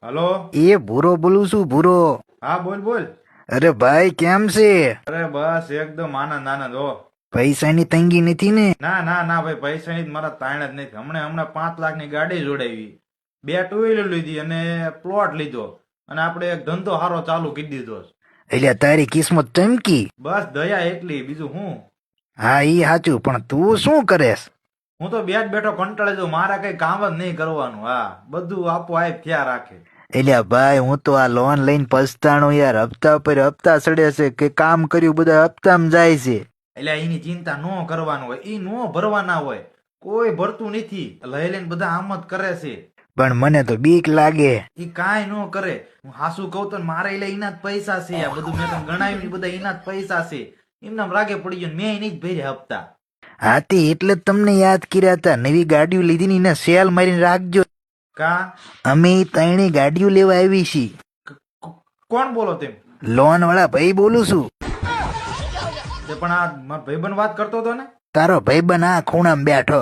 Hello. એ ભૂરો બોલું છું ભૂરો. હા, બોલ બોલ. અરે ભાઈ કેમ છે? અરે બસ એકદમ આનંદ આનંદ હો. પૈસાની તંગી નથી ને? ના ના ના ભાઈ, પૈસાની જ મારા તાણ જ નથી. હમણાં 5 લાખની ગાડી જોડાવી, 2 ટુ વ્હીલર લીધી અને પ્લોટ લીધો, અને આપણે એક ધંધો સારો ચાલુ કરી દીધો છે. એટલે તારી કિસ્મત ચમકી. બસ દયા એટલી, બીજું હું. હા ઈ સાચું, પણ તું શું કરેસ? હું તો બેઠ બેઠો કંટાળી જાઉં, મારે કઈ કામ જ નહીં કરવાનું. હા, બધું આપો આપ થયા રાખે. એટલે ભાઈ હું તો આ લોન લઈને પછતાણું યાર. હપ્તા પર હપ્તા ચડે છે કે કામ કર્યું બધા હપ્તામાં જાય છે. એટલે એની ચિંતા ન કરવાનું હોય, ઈ નો ભરવાના હોય. કોઈ ભરતું નથી, લઈ લઈને બધા આમ જ કરે છે. પણ મને તો બીક લાગે. ઈ કાંઈ ન કરે. હું હાસુ કહું તો મારે એટલે એના જ પૈસા છે. આ બધું મેં તને ગણાવ્યું ને, બધા એના જ પૈસા છે. એમનામ રાગે પડી ગયો ને મેં નહીં જ ભર્યા હપ્તા. હાથી એટલે જ તમને યાદ કર્યા હતા. નવી ગાડીઓ લીધી ને એને સેલ મારીને રાખજો. કા અમે ત્રણેય ગાડીઓ લેવા આવી છીએ. કોણ બોલો તેમ? લોન વાળા ભાઈ બોલું છું. તે પણ આ મારો ભાઈબંધ વાત કરતો હતો ને. તારો ભાઈબંધ આ ખૂણામાં બેઠો.